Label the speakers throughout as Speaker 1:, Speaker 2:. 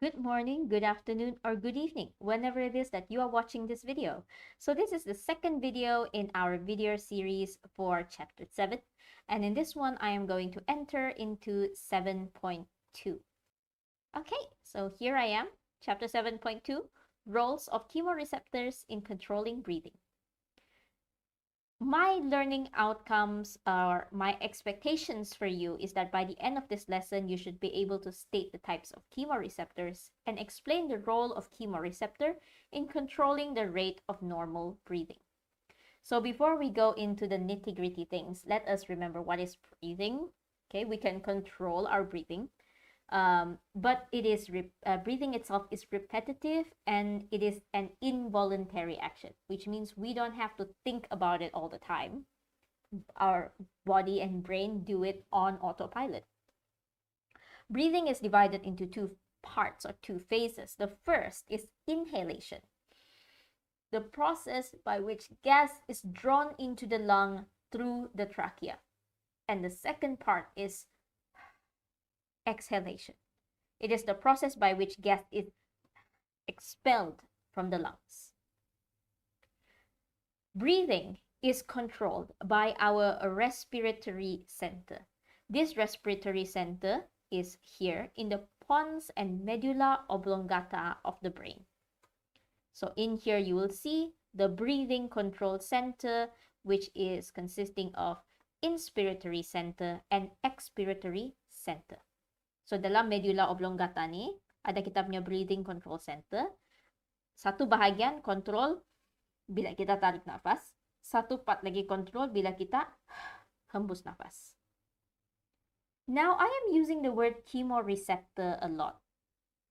Speaker 1: Good morning, good afternoon, or good evening, whenever it is that you are watching this video. So this is the second video in our video series for Chapter 7. And in this one, I am going to enter into 7.2. Okay, so here I am, Chapter 7.2, Roles of Chemoreceptors in Controlling Breathing. My learning outcomes or my expectations for you is that by the end of this lesson, you should be able to state the types of chemoreceptors and explain the role of chemoreceptor in controlling the rate of normal breathing. So before we go into the nitty-gritty things, let us remember what is breathing. Okay, we can control our breathing. But it is breathing itself is repetitive and it is an involuntary action, which means we don't have to think about it all the time. Our body and brain do it on autopilot. Breathing is divided into two parts or two phases. The first is inhalation, the process by which gas is drawn into the lung through the trachea. And the second part is exhalation. It is the process by which gas is expelled from the lungs. Breathing is controlled by our respiratory center. This respiratory center is here in the pons and medulla oblongata of the brain. So in here you will see the breathing control center, which is consisting of inspiratory center and expiratory center. So dalam medulla oblongata ni, ada kita punya breathing control center. Satu bahagian kontrol bila kita tarik nafas. Satu part lagi kontrol bila kita hembus nafas. Now, I am using the word chemoreceptor a lot.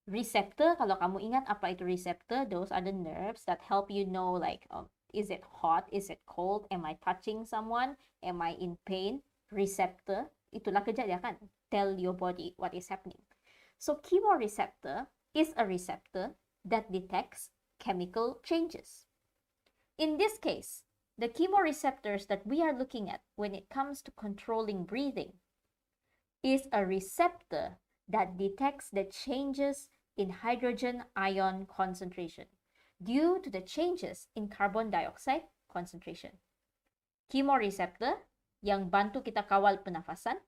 Speaker 1: Receptor, kalau kamu ingat apa itu receptor, those are the nerves that help you know like, is it hot, is it cold, am I touching someone, am I in pain? Receptor, itulah kerja dia kan, tell your body what is happening. So chemoreceptor is a receptor that detects chemical changes. In this case, the chemoreceptors that we are looking at when it comes to controlling breathing is a receptor that detects the changes in hydrogen ion concentration due to the changes in carbon dioxide concentration. Chemoreceptor yang bantu kita kawal pernafasan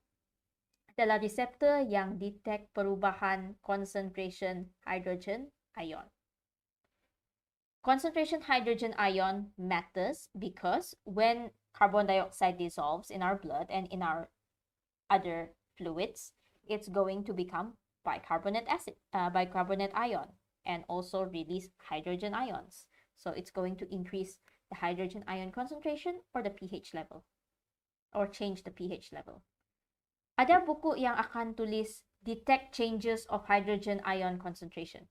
Speaker 1: adalah reseptor yang detect perubahan concentration hydrogen ion. Concentration hydrogen ion matters because when carbon dioxide dissolves in our blood and in our other fluids, it's going to become bicarbonate ion and also release hydrogen ions. So it's going to increase the hydrogen ion concentration or the pH level or change the pH level. Ada buku yang akan tulis detect changes of hydrogen ion concentration.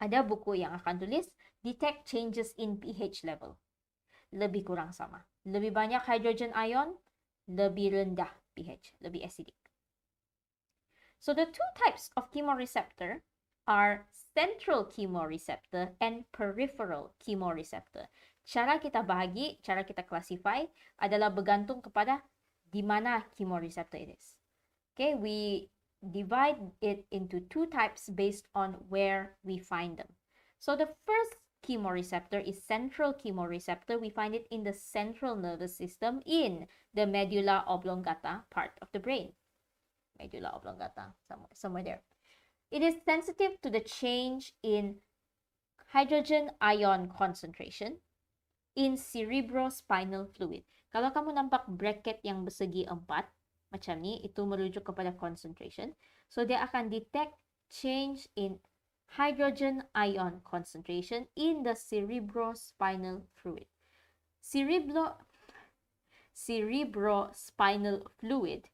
Speaker 1: Ada buku yang akan tulis detect changes in pH level. Lebih kurang sama. Lebih banyak hydrogen ion, lebih rendah pH, lebih acidic. So the two types of chemoreceptor are central chemoreceptor and peripheral chemoreceptor. Cara kita bahagi, cara kita classify adalah bergantung kepada di mana chemoreceptor it is. Okay, we divide it into two types based on where we find them. So the first chemoreceptor is central chemoreceptor. We find it in the central nervous system in the medulla oblongata part of the brain. Medulla oblongata, somewhere there. It is sensitive to the change in hydrogen ion concentration in cerebrospinal fluid. Kalau kamu nampak bracket yang bersegi 4, macam ni, itu merujuk kepada concentration. So, dia akan detect change in hydrogen ion concentration in the cerebrospinal fluid. Cerebrospinal fluid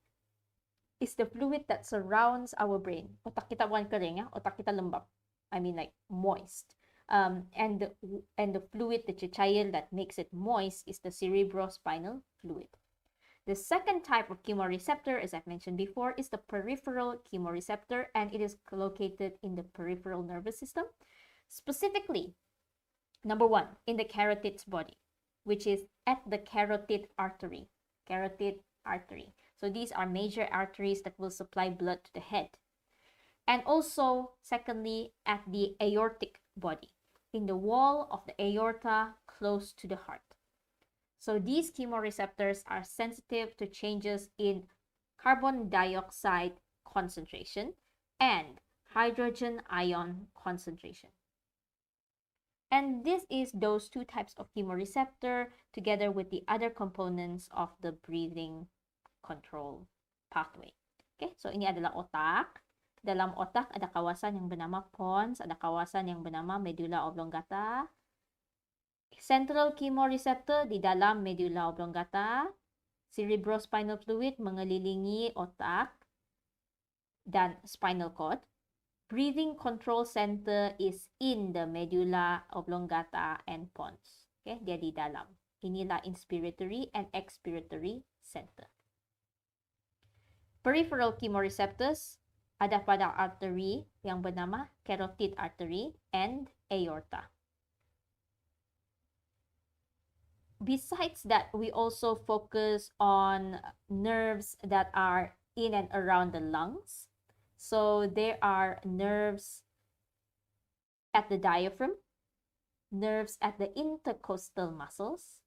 Speaker 1: is the fluid that surrounds our brain. Otak kita bukan kering, ya? Otak kita lembab. I mean like moist. And the fluid, the cair that makes it moist is the cerebrospinal fluid. The second type of chemoreceptor, as I've mentioned before, is the peripheral chemoreceptor, and it is located in the peripheral nervous system. Specifically, number 1, in the carotid body, which is at the carotid artery. Carotid artery. So these are major arteries that will supply blood to the head. And also, secondly, at the aortic body, in the wall of the aorta close to the heart. So these chemoreceptors are sensitive to changes in carbon dioxide concentration and hydrogen ion concentration. And this is those two types of chemoreceptor together with the other components of the breathing control pathway. Okay, so ini adalah otak. Dalam otak ada kawasan yang bernama pons, ada kawasan yang bernama medulla oblongata. Central chemoreceptor di dalam medulla oblongata. Cerebrospinal fluid mengelilingi otak dan spinal cord. Breathing control center is in the medulla oblongata and pons. Okay, dia di dalam. Inilah inspiratory and expiratory center. Peripheral chemoreceptors ada pada artery yang bernama carotid artery and aorta. Besides that, we also focus on nerves that are in and around the lungs. So there are nerves at the diaphragm, nerves at the intercostal muscles,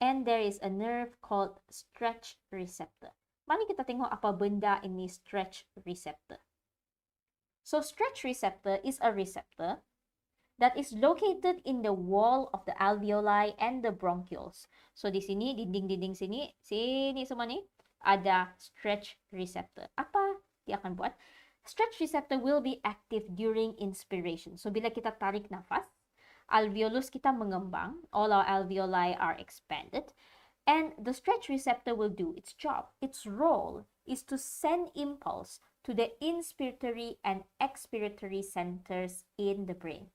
Speaker 1: and there is a nerve called stretch receptor. Mari kita tengok apa benda ini stretch receptor. So stretch receptor is a receptor that is located in the wall of the alveoli and the bronchioles. So di sini, dinding-dinding sini semua ni, ada stretch receptor. Apa dia akan buat? Stretch receptor will be active during inspiration. So bila kita tarik nafas, alveolus kita mengembang, all our alveoli are expanded, and the stretch receptor will do its job. Its role is to send impulse to the inspiratory and expiratory centers in the brain.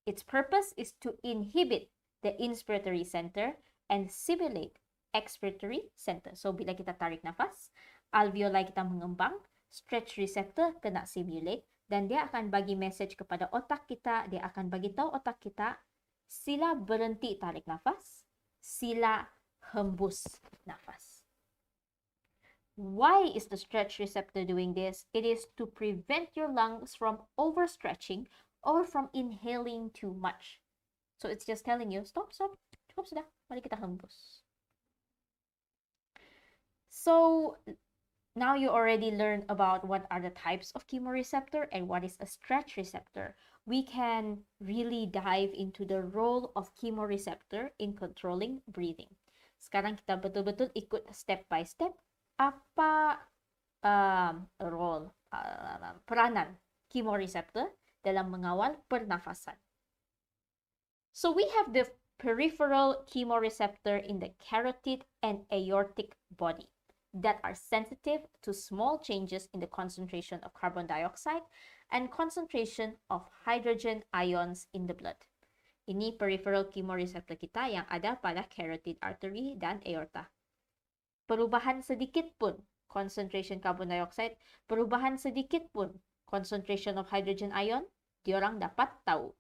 Speaker 1: Its purpose is to inhibit the inspiratory center and stimulate expiratory center. So bila kita tarik nafas, alveoli kita mengembang, stretch receptor kena stimulate, dan dia akan bagi message kepada otak kita, dia akan bagi tahu otak kita, sila berhenti tarik nafas, sila hembus nafas. Why is the stretch receptor doing this? It is to prevent your lungs from overstretching or from inhaling too much. So it's just telling you, stop, cukup sudah, mari kita hembus. So now you already learned about what are the types of chemoreceptor and what is a stretch receptor. We can really dive into the role of chemoreceptor in controlling breathing. Sekarang kita betul-betul ikut step by step apa role, peranan chemoreceptor dalam mengawal pernafasan. So we have the peripheral chemoreceptor in the carotid and aortic body that are sensitive to small changes in the concentration of carbon dioxide and concentration of hydrogen ions in the blood. Ini peripheral chemoreceptor kita yang ada pada carotid artery dan aorta. Perubahan sedikit pun concentration carbon dioxide, perubahan sedikit pun concentration of hydrogen ion, diorang dapat tahu.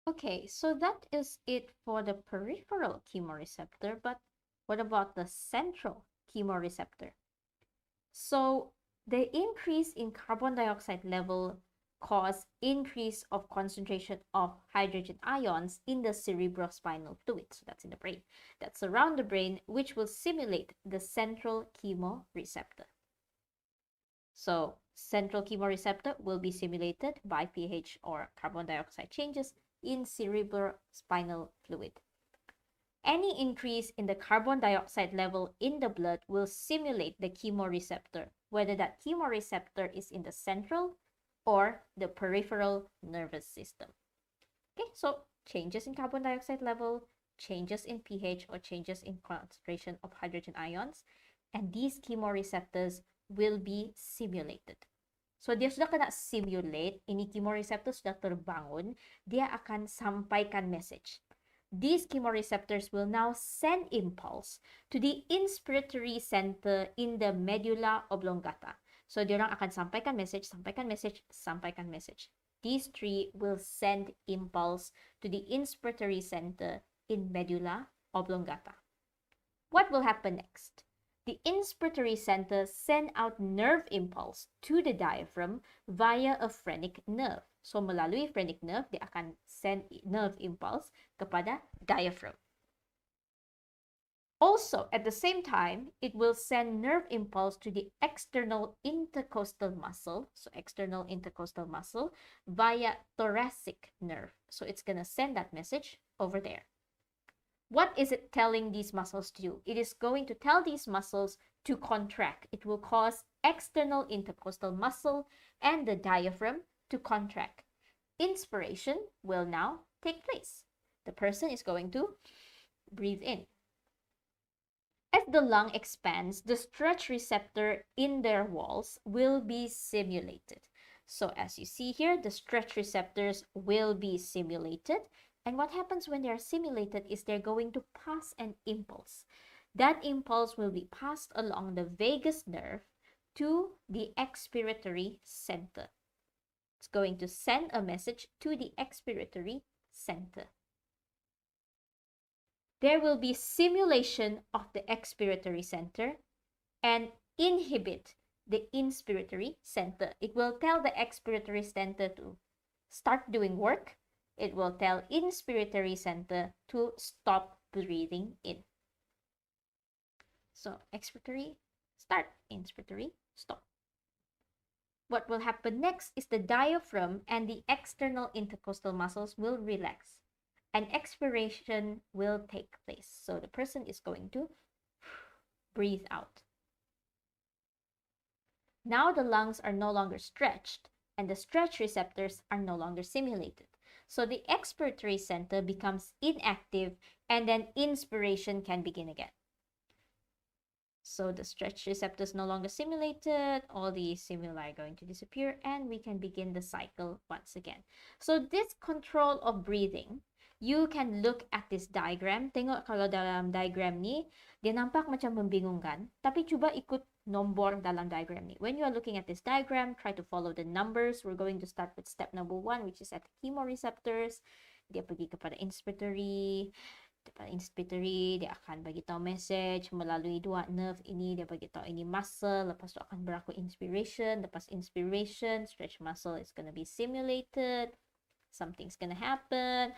Speaker 1: Okay, so that is it for the peripheral chemoreceptor, but what about the central chemoreceptor? So the increase in carbon dioxide level cause increase of concentration of hydrogen ions in the cerebrospinal fluid. So that's in the brain. That's around the brain, which will stimulate the central chemoreceptor. So central chemoreceptor will be stimulated by pH or carbon dioxide changes in cerebrospinal fluid. Any increase in the carbon dioxide level in the blood will stimulate the chemoreceptor, whether that chemoreceptor is in the central or the peripheral nervous system. Okay, so changes in carbon dioxide level, changes in pH or changes in concentration of hydrogen ions, and these chemoreceptors will be stimulated. So dia sudah kena stimulate, ini chemoreceptor sudah terbangun, dia akan sampaikan message. These chemoreceptors will now send impulse to the inspiratory center in the medulla oblongata. So diorang akan sampaikan message, sampaikan message, sampaikan message. These three will send impulse to the inspiratory center in medulla oblongata. What will happen next? The inspiratory center send out nerve impulse to the diaphragm via a phrenic nerve. So melalui phrenic nerve, dia akan send nerve impulse kepada diaphragm. Also, at the same time, it will send nerve impulse to the external intercostal muscle, so external intercostal muscle, via thoracic nerve. So it's going to send that message over there. What is it telling these muscles to do? It is going to tell these muscles to contract. It will cause external intercostal muscle and the diaphragm to contract. Inspiration will now take place. The person is going to breathe in. As the lung expands, the stretch receptor in their walls will be stimulated. So as you see here, the stretch receptors will be stimulated. And what happens when they are stimulated is they're going to pass an impulse. That impulse will be passed along the vagus nerve to the expiratory center. It's going to send a message to the expiratory center. There will be stimulation of the expiratory center and inhibit the inspiratory center. It will tell the expiratory center to start doing work. It will tell inspiratory center to stop breathing in. So expiratory, start, inspiratory, stop. What will happen next is the diaphragm and the external intercostal muscles will relax. And expiration will take place. So the person is going to breathe out. Now the lungs are no longer stretched and the stretch receptors are no longer stimulated. So the expiratory center becomes inactive and then inspiration can begin again. So the stretch receptors no longer stimulated, all the stimuli are going to disappear and we can begin the cycle once again. So this control of breathing, you can look at this diagram. Tengok kalau dalam diagram ni, dia nampak macam membingungkan. Tapi cuba ikut nombor dalam diagram ni. When you are looking at this diagram, try to follow the numbers. We're going to start with step number 1, which is at the chemoreceptors. Dia pergi kepada inspiratory. Pada inspiratory, dia akan bagi tahu message melalui dua nerve ini. Dia bagi tahu ini muscle. Lepas tu akan berlaku inspiration. Lepas inspiration, stretch muscle is going to be stimulated. Something's going to happen.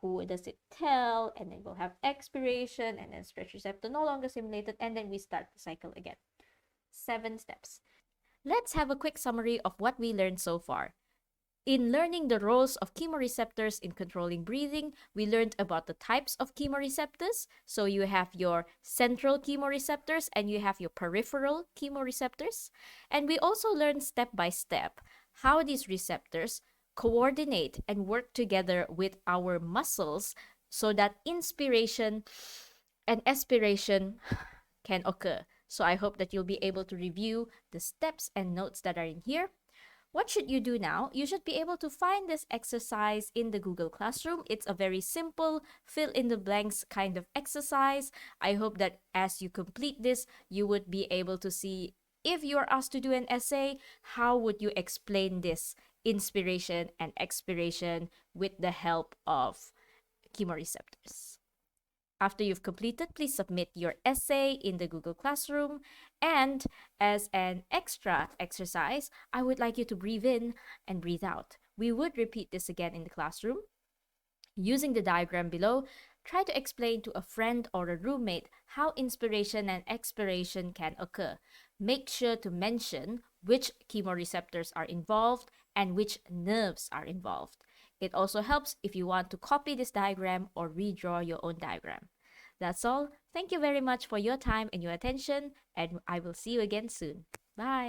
Speaker 1: Who does it tell? And then we'll have expiration and then stretch receptor no longer stimulated and then we start the cycle again. 7 steps. Let's have a quick summary of what we learned so far. In learning the roles of chemoreceptors in controlling breathing, we learned about the types of chemoreceptors. So you have your central chemoreceptors and you have your peripheral chemoreceptors. And we also learned step by step how these receptors coordinate and work together with our muscles so that inspiration and expiration can occur. So I hope that you'll be able to review the steps and notes that are in here. What should you do now? You should be able to find this exercise in the Google Classroom. It's a very simple fill in the blanks kind of exercise. I hope that as you complete this, you would be able to see if you are asked to do an essay, how would you explain this inspiration and expiration with the help of chemoreceptors. After you've completed, please submit your essay in the Google Classroom. And as an extra exercise, I would like you to breathe in and breathe out. We would repeat this again in the classroom. Using the diagram below, try to explain to a friend or a roommate how inspiration and expiration can occur. Make sure to mention which chemoreceptors are involved and which nerves are involved. It also helps if you want to copy this diagram or redraw your own diagram. That's all. Thank you very much for your time and your attention, and I will see you again soon. Bye!